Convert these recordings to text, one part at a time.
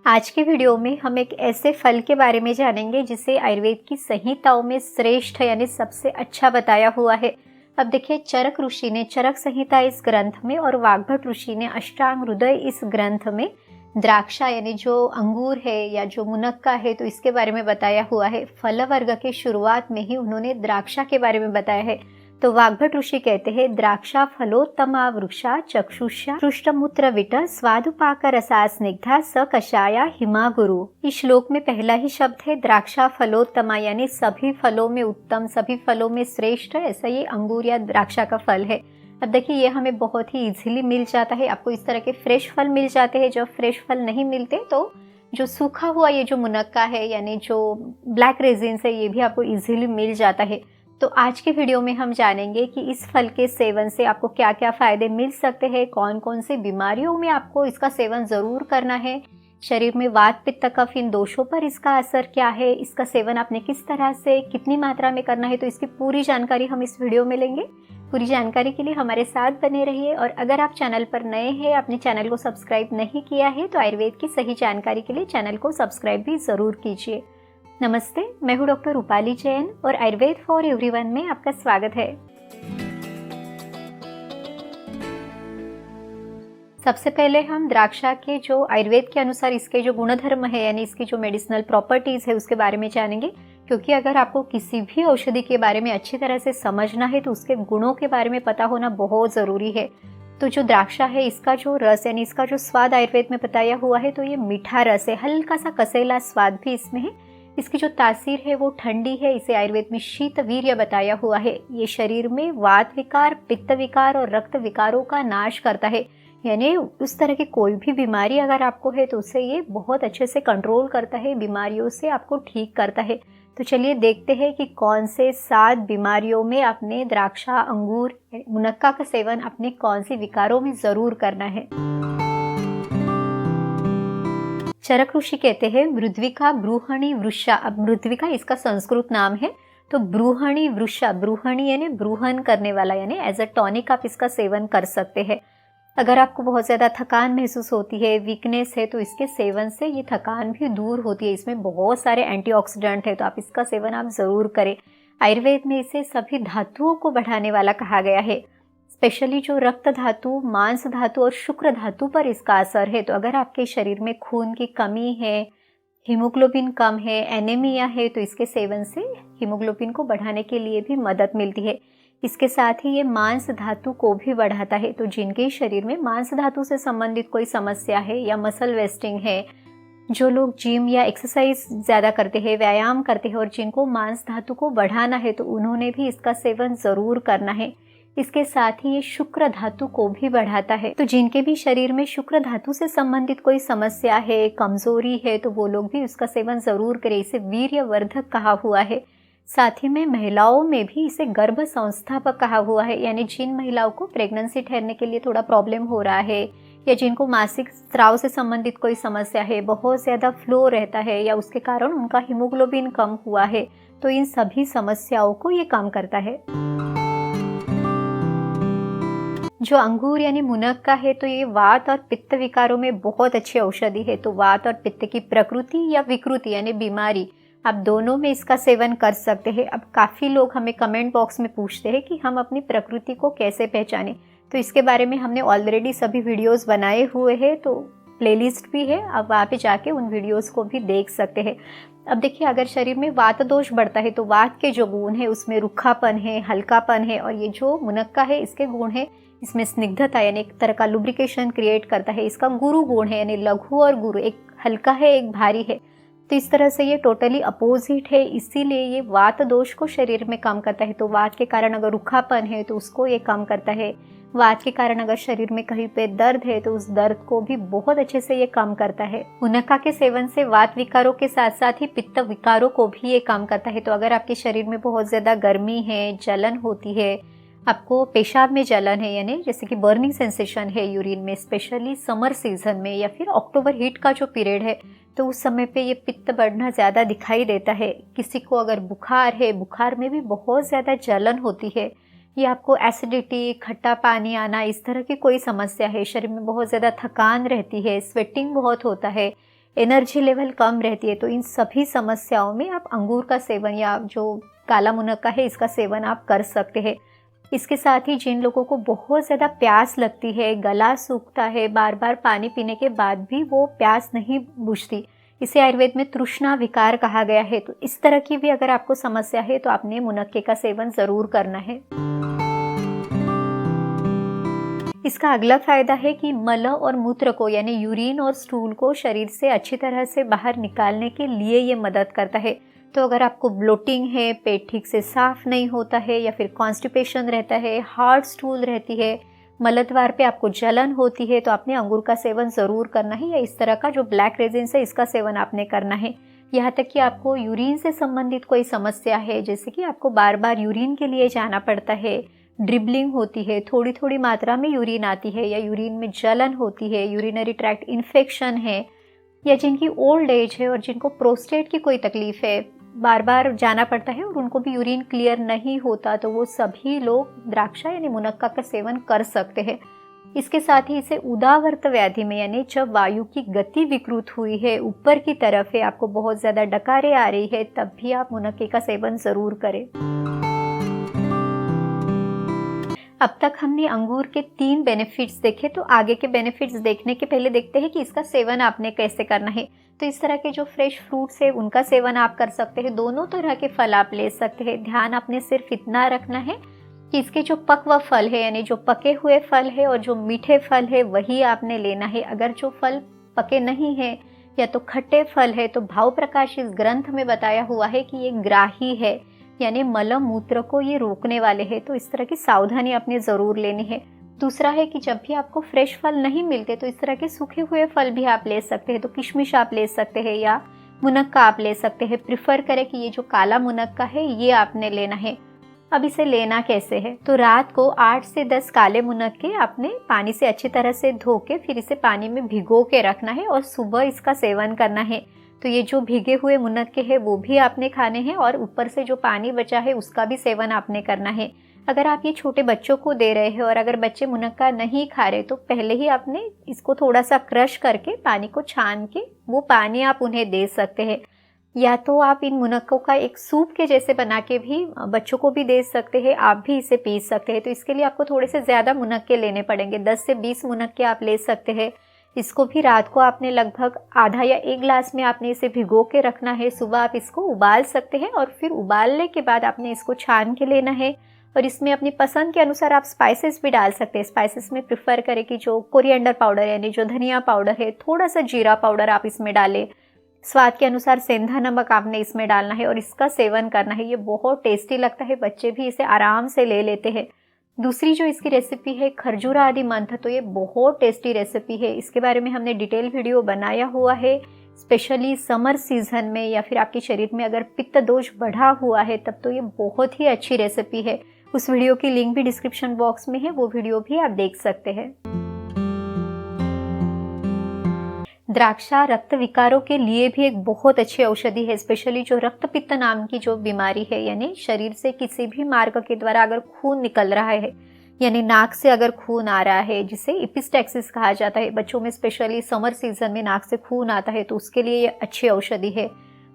आज के वीडियो में हम एक ऐसे फल के बारे में जानेंगे जिसे आयुर्वेद की संहिताओं में श्रेष्ठ यानी सबसे अच्छा बताया हुआ है। अब देखिए, चरक ऋषि ने चरक संहिता इस ग्रंथ में और वाग्भट ऋषि ने अष्टांग हृदय इस ग्रंथ में द्राक्षा यानी जो अंगूर है या जो मुनक्का है तो इसके बारे में बताया हुआ है। फल वर्ग के शुरुआत में ही उन्होंने द्राक्षा के बारे में बताया है। तो वाग्भट ऋषि कहते हैं, द्राक्षा फलोत्तमा वृक्षा चक्षुषा पृष्ठमूत्र विट स्वादुपाक रसा स्निग्धा स कषाया हिमा गुरु। इस श्लोक में पहला ही शब्द है द्राक्षा फलोत्तमा यानी सभी फलों में उत्तम, सभी फलों में श्रेष्ठ। ऐसा ये अंगूर या द्राक्षा का फल है। अब देखिए, ये हमें बहुत ही इजीली मिल जाता है। आपको इस तरह के फ्रेश फल मिल जाते हैं। जब फ्रेश फल नहीं मिलते तो जो सूखा हुआ ये जो मुनक्का है यानी जो ब्लैक रेजिन्स है ये भी आपको इजीली मिल जाता है। तो आज के वीडियो में हम जानेंगे कि इस फल के सेवन से आपको क्या क्या फायदे मिल सकते हैं, कौन कौन सी बीमारियों में आपको इसका सेवन ज़रूर करना है, शरीर में वात पित्त कफ इन दोषों पर इसका असर क्या है, इसका सेवन आपने किस तरह से कितनी मात्रा में करना है। तो इसकी पूरी जानकारी हम इस वीडियो में लेंगे। पूरी जानकारी के लिए हमारे साथ बने रहिए। और अगर आप चैनल पर नए हैं, अपने चैनल को सब्सक्राइब नहीं किया है तो आयुर्वेद की सही जानकारी के लिए चैनल को सब्सक्राइब भी ज़रूर कीजिए। नमस्ते, मैं हूँ डॉक्टर रूपाली जैन और आयुर्वेद फॉर एवरीवन में आपका स्वागत है। सबसे पहले हम द्राक्षा के जो आयुर्वेद के अनुसार इसके जो गुणधर्म है यानी इसकी जो मेडिसिनल प्रॉपर्टीज है उसके बारे में जानेंगे। क्योंकि अगर आपको किसी भी औषधि के बारे में अच्छी तरह से समझना है तो उसके गुणों के बारे में पता होना बहुत ज़रूरी है। तो जो द्राक्षा है इसका जो रस यानी इसका जो स्वाद आयुर्वेद में बताया हुआ है तो ये मीठा रस है, हल्का सा कसैला स्वाद भी इसमें है। इसकी जो तासीर है वो ठंडी है। इसे आयुर्वेद में शीत वीर्य बताया हुआ है। ये शरीर में वात विकार, पित्त विकार और रक्त विकारों का नाश करता है। यानी उस तरह की कोई भी बीमारी अगर आपको है तो उसे ये बहुत अच्छे से कंट्रोल करता है, बीमारियों से आपको ठीक करता है। तो चलिए देखते हैं कि कौन से 7 बीमारियों में आपने द्राक्षा, अंगूर, मुनक्का का सेवन अपने कौन सी विकारों में ज़रूर करना है। चरक ऋषि कहते हैं, मृद्विका ब्रूहणी वृषा। अब मृद्विका इसका संस्कृत नाम है। तो ब्रूहणी वृषा, ब्रूहणी यानी ब्रूहन करने वाला, यानी एज अ टॉनिक आप इसका सेवन कर सकते हैं। अगर आपको बहुत ज़्यादा थकान महसूस होती है, वीकनेस है, तो इसके सेवन से ये थकान भी दूर होती है। इसमें बहुत सारे एंटीऑक्सीडेंट है तो आप इसका सेवन आप ज़रूर करें। आयुर्वेद में इसे सभी धातुओं को बढ़ाने वाला कहा गया है। स्पेशली जो रक्त धातु, मांस धातु और शुक्र धातु पर इसका असर है। तो अगर आपके शरीर में खून की कमी है, हीमोग्लोबिन कम है, एनीमिया है तो इसके सेवन से हीमोग्लोबिन को बढ़ाने के लिए भी मदद मिलती है। इसके साथ ही ये मांस धातु को भी बढ़ाता है। तो जिनके शरीर में मांस धातु से संबंधित कोई समस्या है या मसल वेस्टिंग है, जो लोग जिम या एक्सरसाइज ज़्यादा करते हैं, व्यायाम करते हैं और जिनको मांस धातु को बढ़ाना है तो उन्होंने भी इसका सेवन ज़रूर करना है। इसके साथ ही ये शुक्र धातु को भी बढ़ाता है। तो जिनके भी शरीर में शुक्र धातु से संबंधित कोई समस्या है, कमजोरी है, तो वो लोग भी इसका सेवन जरूर करें। इसे वीर्यवर्धक कहा हुआ है। साथ ही में महिलाओं में भी इसे गर्भ संस्थापक कहा हुआ है। यानी जिन महिलाओं को प्रेगनेंसी ठहरने के लिए थोड़ा प्रॉब्लम हो रहा है या जिनको मासिक स्राव से संबंधित कोई समस्या है, बहुत ज़्यादा फ्लो रहता है या उसके कारण उनका हीमोग्लोबिन कम हुआ है, तो इन सभी समस्याओं को ये कम करता है। जो अंगूर यानी मुनक्का है तो ये वात और पित्त विकारों में बहुत अच्छी औषधि है। तो वात और पित्त की प्रकृति या विकृति यानी बीमारी, आप दोनों में इसका सेवन कर सकते हैं। अब काफ़ी लोग हमें कमेंट बॉक्स में पूछते हैं कि हम अपनी प्रकृति को कैसे पहचानें। तो इसके बारे में हमने ऑलरेडी सभी वीडियोस बनाए हुए हैं, तो प्लेलिस्ट भी है, आप वहाँ पे जाके उन वीडियोस को भी देख सकते हैं। अब देखिए, अगर शरीर में वात दोष बढ़ता है तो वात के जो गुण है उसमें रुखापन है, हल्कापन है, और ये जो मुनक्का है इसके गुण है, इसमें स्निग्धता यानी एक तरह का लुब्रिकेशन क्रिएट करता है। इसका गुरु गुण है यानी लघु और गुरु, एक हल्का है एक भारी है। तो इस तरह से ये टोटली अपोजिट है, इसीलिए ये वात दोष को शरीर में कम करता है। तो वात के कारण अगर रुखापन है तो उसको ये कम करता है। वात के कारण अगर शरीर में कहीं पे दर्द है तो उस दर्द को भी बहुत अच्छे से ये कम करता है। मुनक्का के सेवन से वात विकारों के साथ साथ ही पित्त विकारों को भी ये कम करता है। तो अगर आपके शरीर में बहुत ज़्यादा गर्मी है, जलन होती है, आपको पेशाब में जलन है यानी जैसे कि बर्निंग सेंसेशन है यूरिन में, स्पेशली समर सीजन में या फिर अक्टूबर हीट का जो पीरियड है, तो उस समय पे ये पित्त बढ़ना ज़्यादा दिखाई देता है। किसी को अगर बुखार है, बुखार में भी बहुत ज़्यादा जलन होती है, या आपको एसिडिटी, खट्टा पानी आना, इस तरह की कोई समस्या है, शरीर में बहुत ज़्यादा थकान रहती है, स्वेटिंग बहुत होता है, एनर्जी लेवल कम रहती है, तो इन सभी समस्याओं में आप अंगूर का सेवन या जो काला मुनक्का है इसका सेवन आप कर सकते हैं। इसके साथ ही जिन लोगों को बहुत ज़्यादा प्यास लगती है, गला सूखता है, बार बार पानी पीने के बाद भी वो प्यास नहीं बुझती, इसे आयुर्वेद में तृष्णा विकार कहा गया है। तो इस तरह की भी अगर आपको समस्या है तो आपने मुनक्के का सेवन ज़रूर करना है। इसका अगला फायदा है कि मल और मूत्र को यानी यूरिन और स्टूल को शरीर से अच्छी तरह से बाहर निकालने के लिए ये मदद करता है। तो अगर आपको ब्लोटिंग है, पेट ठीक से साफ नहीं होता है या फिर कॉन्स्टिपेशन रहता है, हार्ड स्टूल रहती है, मलद्वार पे आपको जलन होती है, तो आपने अंगूर का सेवन ज़रूर करना है, या इस तरह का जो ब्लैक रेजिन्स है इसका सेवन आपने करना है। यहाँ तक कि आपको यूरिन से संबंधित कोई समस्या है, जैसे कि आपको बार बार यूरिन के लिए जाना पड़ता है, ड्रिबलिंग होती है, थोड़ी थोड़ी मात्रा में यूरिन आती है, या यूरिन में जलन होती है, यूरिनरी ट्रैक्ट इन्फेक्शन है, या जिनकी ओल्ड एज है और जिनको प्रोस्टेट की कोई तकलीफ है, बार बार जाना पड़ता है और उनको भी यूरिन क्लियर नहीं होता, तो वो सभी लोग द्राक्षा यानी मुनक्का का सेवन कर सकते हैं। इसके साथ ही इसे उदावर्त व्याधि में यानी जब वायु की गति विकृत हुई है, ऊपर की तरफ है, आपको बहुत ज़्यादा डकारें आ रही है, तब भी आप मुनक्के का सेवन ज़रूर करें। अब तक हमने अंगूर के 3 बेनिफिट्स देखे, तो आगे के बेनिफिट्स देखने के पहले देखते हैं कि इसका सेवन आपने कैसे करना है। तो इस तरह के जो फ्रेश फ्रूट्स है उनका सेवन आप कर सकते हैं, दोनों तरह के फल आप ले सकते हैं। ध्यान आपने सिर्फ इतना रखना है कि इसके जो पक्व फल है यानी जो पके हुए फल है और जो मीठे फल है वही आपने लेना है। अगर जो फल पके नहीं है या तो खट्टे फल है, तो भाव प्रकाश इस ग्रंथ में बताया हुआ है कि ये ग्राही है, यानी मल मूत्र को ये रोकने वाले हैं, तो इस तरह की सावधानी आपने ज़रूर लेनी है। दूसरा है कि जब भी आपको फ्रेश फल नहीं मिलते तो इस तरह के सूखे हुए फल भी आप ले सकते हैं, तो किशमिश आप ले सकते हैं या मुनक्का आप ले सकते हैं। प्रिफर करें कि ये जो काला मुनक्का है ये आपने लेना है। अब इसे लेना कैसे है, तो रात को 8 से 10 काले मुनक्के आपने पानी से अच्छी तरह से धो के फिर इसे पानी में भिगो के रखना है और सुबह इसका सेवन करना है। तो ये जो भीगे हुए मुनक्के हैं वो भी आपने खाने हैं और ऊपर से जो पानी बचा है उसका भी सेवन आपने करना है। अगर आप ये छोटे बच्चों को दे रहे हैं और अगर बच्चे मुनक्का नहीं खा रहे तो पहले ही आपने इसको थोड़ा सा क्रश करके पानी को छान के वो पानी आप उन्हें दे सकते हैं, या तो आप इन मुनक्कों का एक सूप के जैसे बना के भी बच्चों को भी दे सकते हैं, आप भी इसे पी सकते हैं। तो इसके लिए आपको थोड़े से ज़्यादा मुनक्के लेने पड़ेंगे, 10 से 20 मुनक्के आप ले सकते हैं। इसको भी रात को आपने लगभग आधा या 1 ग्लास में आपने इसे भिगो के रखना है। सुबह आप इसको उबाल सकते हैं और फिर उबालने के बाद आपने इसको छान के लेना है और इसमें अपनी पसंद के अनुसार आप स्पाइसेस भी डाल सकते हैं। स्पाइसेस में प्रिफर करें कि जो कोरिएंडर पाउडर यानी जो धनिया पाउडर है, थोड़ा सा जीरा पाउडर आप इसमें डालें, स्वाद के अनुसार सेंधा नमक आपने इसमें डालना है और इसका सेवन करना है। ये बहुत टेस्टी लगता है, बच्चे भी इसे आराम से ले लेते हैं। दूसरी जो इसकी रेसिपी है खरजूरा आदि मंथ, तो ये बहुत टेस्टी रेसिपी है। इसके बारे में हमने डिटेल वीडियो बनाया हुआ है, स्पेशली समर सीजन में या फिर आपके शरीर में अगर पित्त दोष बढ़ा हुआ है तब तो ये बहुत ही अच्छी रेसिपी है। उस वीडियो की लिंक भी डिस्क्रिप्शन बॉक्स में है, वो वीडियो भी आप देख सकते हैं। द्राक्षा रक्त विकारों के लिए भी एक बहुत अच्छी औषधि है, स्पेशली जो रक्त पित्त नाम की जो बीमारी है, यानी शरीर से किसी भी मार्ग के द्वारा अगर खून निकल रहा है, यानी नाक से अगर खून आ रहा है, जिसे एपिस्टैक्सिस कहा जाता है, बच्चों में स्पेशली समर सीजन में नाक से खून आता है तो उसके लिए ये अच्छी औषधि है।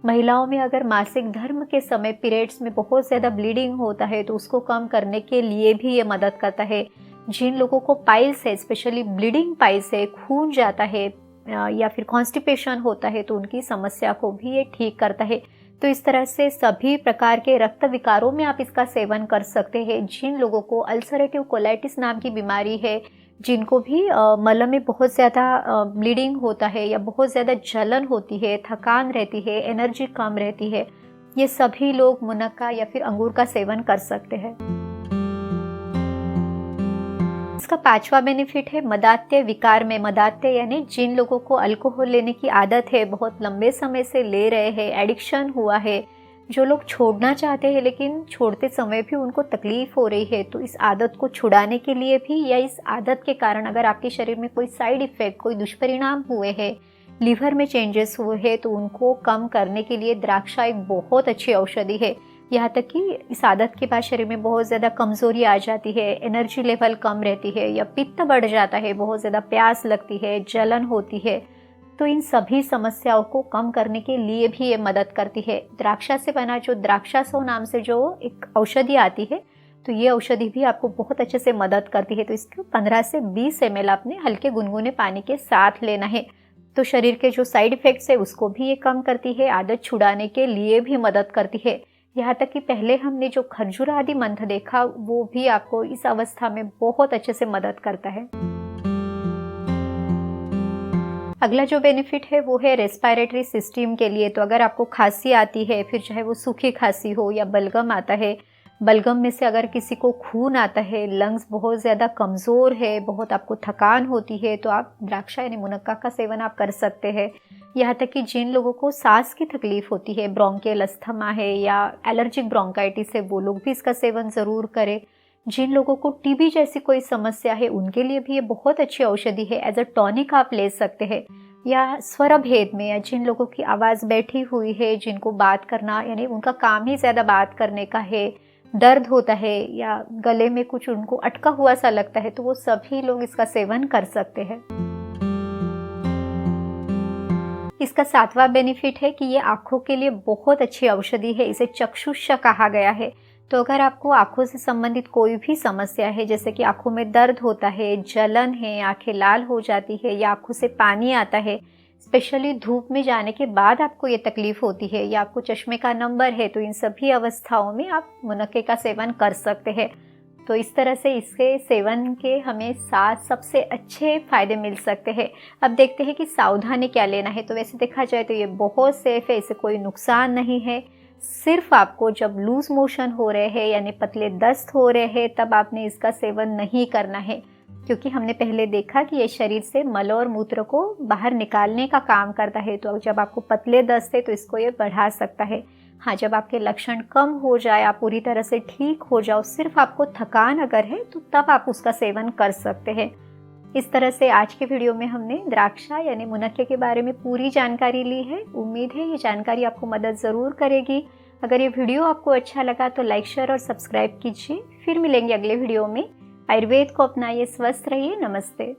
महिलाओं में अगर मासिक धर्म के समय पीरियड्स में बहुत ज़्यादा ब्लीडिंग होता है तो उसको कम करने के लिए भी ये मदद करता है। जिन लोगों को पाइल्स है, स्पेशली ब्लीडिंग पाइल्स है, खून जाता है या फिर कॉन्स्टिपेशन होता है तो उनकी समस्या को भी ये ठीक करता है। तो इस तरह से सभी प्रकार के रक्त विकारों में आप इसका सेवन कर सकते हैं। जिन लोगों को अल्सरेटिव कोलाइटिस नाम की बीमारी है, जिनको भी मल में बहुत ज़्यादा ब्लीडिंग होता है या बहुत ज़्यादा जलन होती है, थकान रहती है, एनर्जी कम रहती है, ये सभी लोग मुनक्का या फिर अंगूर का सेवन कर सकते हैं। इसका 5वां बेनिफिट है मदात्य विकार में। मदात्य यानी जिन लोगों को अल्कोहल लेने की आदत है, बहुत लंबे समय से ले रहे हैं, एडिक्शन हुआ है, जो लोग छोड़ना चाहते हैं लेकिन छोड़ते समय भी उनको तकलीफ हो रही है, तो इस आदत को छुड़ाने के लिए भी या इस आदत के कारण अगर आपके शरीर में कोई साइड इफेक्ट, कोई दुष्परिणाम हुए हैं, लीवर में चेंजेस हुए हैं, तो उनको कम करने के लिए द्राक्षा एक बहुत अच्छी औषधि है। यहाँ तक कि इस आदत के बाद शरीर में बहुत ज़्यादा कमज़ोरी आ जाती है, एनर्जी लेवल कम रहती है या पित्त बढ़ जाता है, बहुत ज़्यादा प्यास लगती है, जलन होती है, तो इन सभी समस्याओं को कम करने के लिए भी ये मदद करती है। द्राक्षा से बना जो द्राक्षासव नाम से जो एक औषधि आती है, तो ये औषधि भी आपको बहुत अच्छे से मदद करती है। तो इसको 15 से 20 ml आपने हल्के गुनगुने पानी के साथ लेना है। तो शरीर के जो साइड इफ़ेक्ट्स है उसको भी ये कम करती है, आदत छुड़ाने के लिए भी मदद करती है। यहाँ तक कि पहले हमने जो खरजूर आदि मंत्र देखा वो भी आपको इस अवस्था में बहुत अच्छे से मदद करता है। अगला जो बेनिफिट है वो है रेस्पिरेटरी सिस्टम के लिए। तो अगर आपको खांसी आती है, फिर चाहे वो सूखी खांसी हो या बलगम आता है, बलगम में से अगर किसी को खून आता है, लंग्स बहुत ज़्यादा कमज़ोर है, बहुत आपको थकान होती है, तो आप द्राक्षा यानी मुनक्का का सेवन आप कर सकते हैं। यहाँ तक कि जिन लोगों को सांस की तकलीफ होती है, ब्रोंकियल अस्थमा है या एलर्जिक ब्रोंकाइटिस है, वो लोग भी इसका सेवन ज़रूर करें। जिन लोगों को टीबी जैसी कोई समस्या है उनके लिए भी ये बहुत अच्छी औषधि है, एज अ टॉनिक आप ले सकते हैं। या स्वरभेद में, या जिन लोगों की आवाज़ बैठी हुई है, जिनको बात करना यानी उनका काम ही ज़्यादा बात करने का है, दर्द होता है या गले में कुछ उनको अटका हुआ सा लगता है, तो वो सभी लोग इसका सेवन कर सकते हैं। इसका 7वां बेनिफिट है कि ये आँखों के लिए बहुत अच्छी औषधि है। इसे चक्षुष कहा गया है। तो अगर आपको आँखों से संबंधित कोई भी समस्या है, जैसे कि आँखों में दर्द होता है, जलन है, आँखें लाल हो जाती है या आँखों से पानी आता है, स्पेशली धूप में जाने के बाद आपको ये तकलीफ होती है या आपको चश्मे का नंबर है, तो इन सभी अवस्थाओं में आप मुनक्के का सेवन कर सकते हैं। तो इस तरह से इसके सेवन के हमें 7 सबसे अच्छे फ़ायदे मिल सकते हैं। अब देखते हैं कि सावधानी क्या लेना है। तो वैसे देखा जाए तो ये बहुत सेफ़ है, इससे कोई नुकसान नहीं है। सिर्फ आपको जब लूज़ मोशन हो रहे हैं यानी पतले दस्त हो रहे हैं तब आपने इसका सेवन नहीं करना है, क्योंकि हमने पहले देखा कि ये शरीर से मल और मूत्र को बाहर निकालने का काम करता है। तो जब आपको पतले दस्त है तो इसको ये बढ़ा सकता है। हाँ, जब आपके लक्षण कम हो जाए, आप पूरी तरह से ठीक हो जाओ, सिर्फ आपको थकान अगर है तो तब आप उसका सेवन कर सकते हैं। इस तरह से आज के वीडियो में हमने द्राक्षा यानी मुनक्के के बारे में पूरी जानकारी ली है। उम्मीद है ये जानकारी आपको मदद ज़रूर करेगी। अगर ये वीडियो आपको अच्छा लगा तो लाइक, शेयर और सब्सक्राइब कीजिए। फिर मिलेंगे अगले वीडियो में। आयुर्वेद को अपनाइए, स्वस्थ रहिए। नमस्ते।